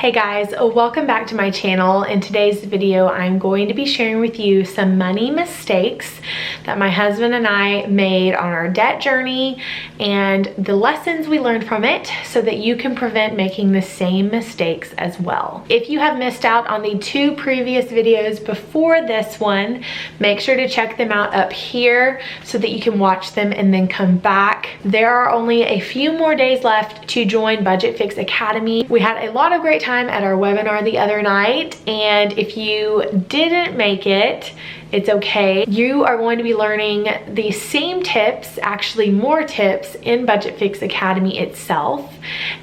Hey guys, welcome back to my channel. In today's video, I'm going to be sharing with you some money mistakes that my husband and I made on our debt journey and the lessons we learned from it so that you can prevent making the same mistakes as well. If you have missed out on the two previous videos before this one, make sure to check them out up here so that you can watch them and then come back. There are only a few more days left to join Budget Fix Academy. We had a lot of great time at our webinar the other night, and if you didn't make it, it's okay. You are going to be learning the same tips, actually more tips, in Budget Fix Academy itself.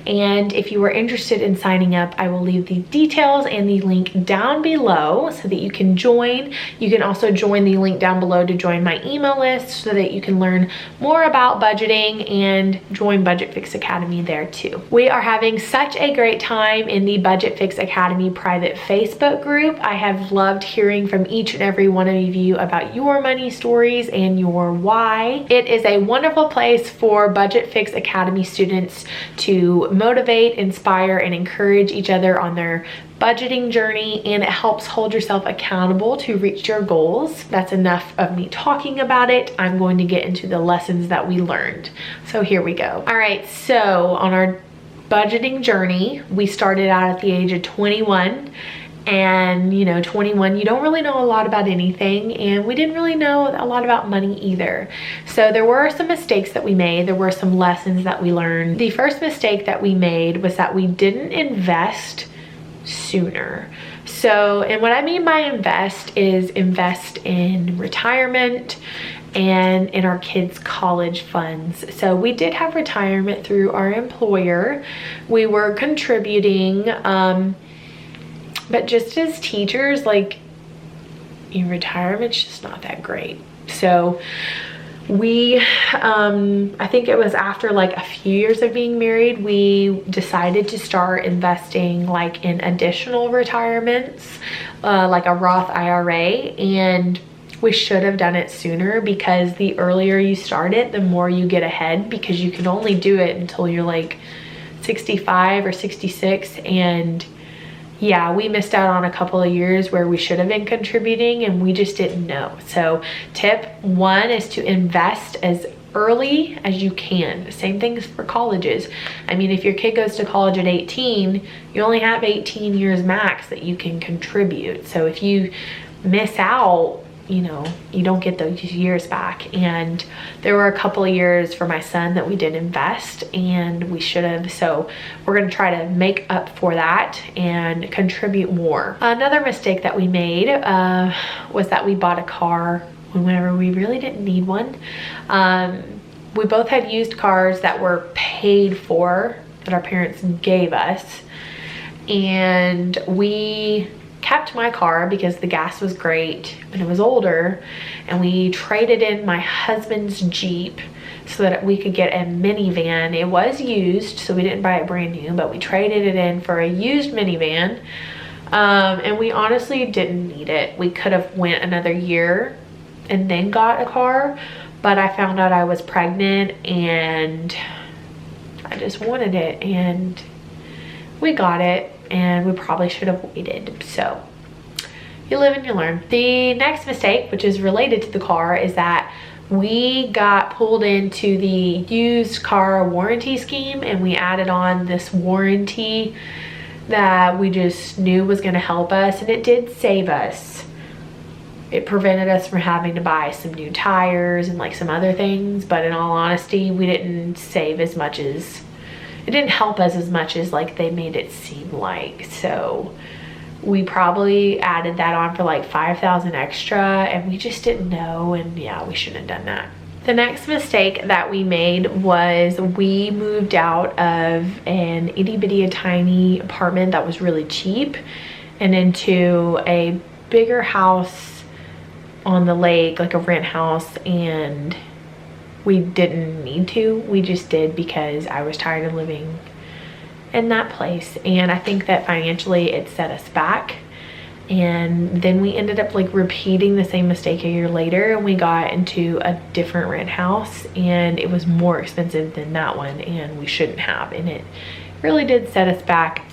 And if you are interested in signing up, I will leave the details and the link down below so that you can join. You can also join the link down below to join my email list so that you can learn more about budgeting and join Budget Fix Academy there too. We are having such a great time in the Budget Fix Academy private Facebook group. I have loved hearing from each and every one of you about your money stories and your why. It is a wonderful place for Budget Fix Academy students to motivate, inspire, and encourage each other on their budgeting journey, and it helps hold yourself accountable to reach your goals. That's enough of me talking about it. I'm going to get into the lessons that we learned. So here we go. All right, so on our budgeting journey, we started out at the age of 21. And you know, 21, you don't really know a lot about anything, and we didn't really know a lot about money either. So there were some mistakes that we made. There were some lessons that we learned. The first mistake that we made was that we didn't invest sooner. So, and what I mean by invest is invest in retirement and in our kids' college funds. So we did have retirement through our employer. We were contributing, but just as teachers, like, in retirement's just not that great. So we, I think it was after like a few years of being married, we decided to start investing like in additional retirements, like a Roth IRA. And we should have done it sooner, because the earlier you start it, the more you get ahead, because you can only do it until you're like 65 or 66. And yeah, we missed out on a couple of years where we should have been contributing and we just didn't know. So tip one is to invest as early as you can. Same things for colleges. I mean, if your kid goes to college at 18, you only have 18 years max that you can contribute. So if you miss out, you know, you don't get those years back. And there were a couple of years for my son that we did invest and we should have. So we're going to try to make up for that and contribute more. Another mistake that we made was that we bought a car whenever we really didn't need one. We both had used cars that were paid for, that our parents gave us. And we kept my car because the gas was great, but it was older, and we traded in my husband's Jeep so that we could get a minivan. It was used, so we didn't buy it brand new, but we traded it in for a used minivan. And we honestly didn't need it. We could have went another year and then got a car, but I found out I was pregnant and I just wanted it, and we got it. And we probably should have waited. So you live and you learn. The next mistake, which is related to the car, is that we got pulled into the used car warranty scheme, and we added on this warranty that we just knew was going to help us, and it did save us. It prevented us from having to buy some new tires and like some other things, but in all honesty, we didn't save as much as, it didn't help us as much as like they made it seem like. So we probably added that on for like $5,000 extra, and we just didn't know, and yeah, we shouldn't have done that. The next mistake that we made was we moved out of an itty bitty tiny apartment that was really cheap and into a bigger house on the lake, like a rent house, and we didn't need to. We just did because I was tired of living in that place, and I think that financially it set us back. And then we ended up like repeating the same mistake a year later, and we got into a different rent house, and it was more expensive than that one, and we shouldn't have, and it really did set us back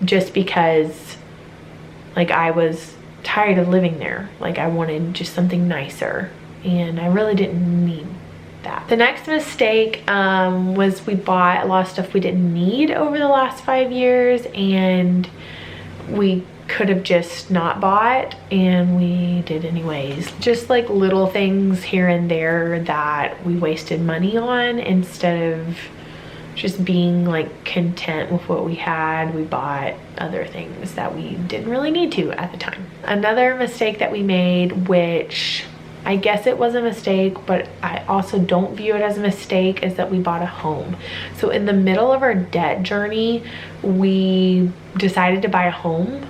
just because like I was tired of living there. Like I wanted just something nicer, and I really didn't need that. The next mistake was we bought a lot of stuff we didn't need over the last 5 years, and we could have just not bought, and we did anyways. Just like little things here and there that we wasted money on instead of just being like content with what we had. We bought other things that we didn't really need to at the time. Another mistake that we made, which I guess it was a mistake, but I also don't view it as a mistake, is that we bought a home. So in the middle of our debt journey, we decided to buy a home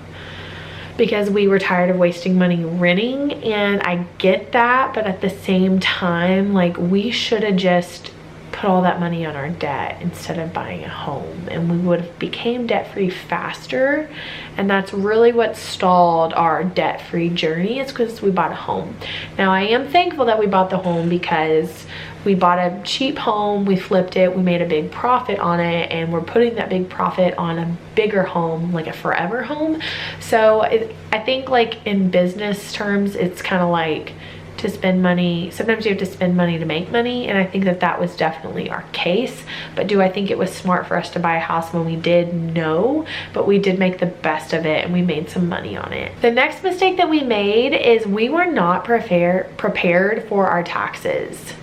because we were tired of wasting money renting. And I get that, but at the same time, like we should have just put all that money on our debt instead of buying a home, and we would have became debt-free faster. And that's really what stalled our debt-free journey, is because we bought a home. Now I am thankful that we bought the home, because we bought a cheap home, we flipped it, we made a big profit on it, and we're putting that big profit on a bigger home, like a forever home. So I think like in business terms, it's kind of like to spend money, sometimes you have to spend money to make money, and I think that that was definitely our case. But do I think it was smart for us to buy a house when we did? No, but we did make the best of it, and we made some money on it. The next mistake that we made is we were not prepared for our taxes,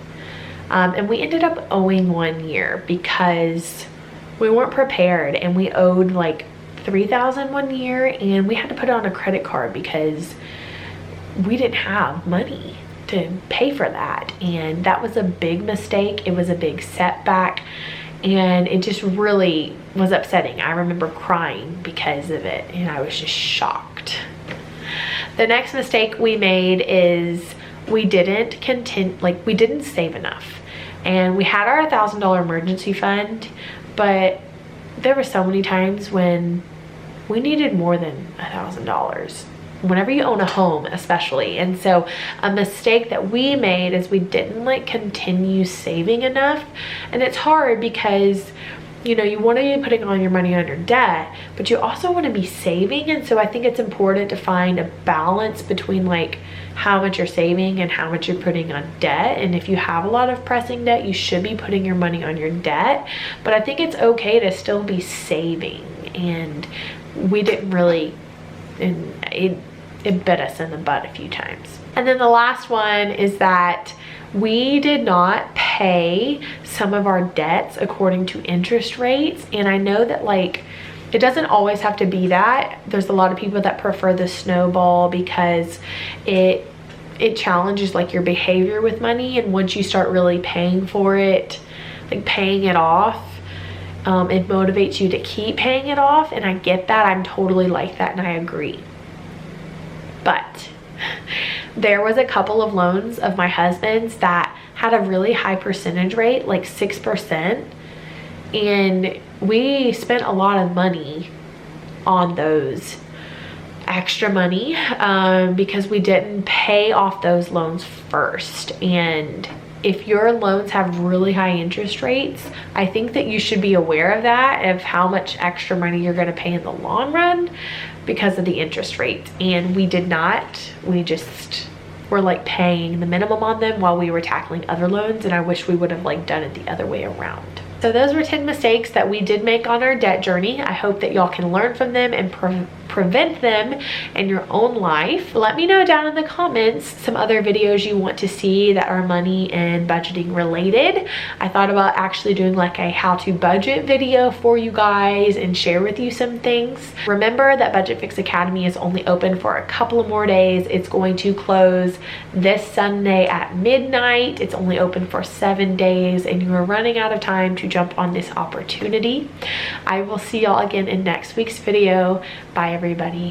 and we ended up owing 1 year because we weren't prepared, and we owed like $3,000 1 year, and we had to put it on a credit card because we didn't have money to pay for that. And that was a big mistake. It was a big setback, and it just really was upsetting. I remember crying because of it, and I was just shocked. The next mistake we made is we didn't save enough. And we had our $1,000 emergency fund, but there were so many times when we needed more than $1,000. Whenever you own a home, especially. And so a mistake that we made is we didn't like continue saving enough. And it's hard because, you know, you want to be putting all your money on your debt, but you also want to be saving. And so I think it's important to find a balance between like how much you're saving and how much you're putting on debt. And if you have a lot of pressing debt, you should be putting your money on your debt. But I think it's okay to still be saving. And we didn't really, and it bit us in the butt a few times. And then the last one is that we did not pay some of our debts according to interest rates. And I know that like it doesn't always have to be that. There's a lot of people that prefer the snowball because it challenges like your behavior with money, and once you start really paying for it, like paying it off, it motivates you to keep paying it off. And I get that. I'm totally like that, and I agree. But there was a couple of loans of my husband's that had a really high percentage rate, like 6%. And we spent a lot of money on those, extra money, because we didn't pay off those loans first. And if your loans have really high interest rates, I think that you should be aware of that, of how much extra money you're going to pay in the long run because of the interest rate. And we did not. We just were like paying the minimum on them while we were tackling other loans, and I wish we would have like done it the other way around. So those were 10 mistakes that we did make on our debt journey. I hope that y'all can learn from them and prevent them in your own life. Let me know down in the comments some other videos you want to see that are money and budgeting related. I thought about actually doing like a how to budget video for you guys and share with you some things. Remember that Budget Fix Academy is only open for a couple of more days. It's going to close this Sunday at midnight. It's only open for 7 days, and you are running out of time to jump on this opportunity. I will see y'all again in next week's video. Bye everybody.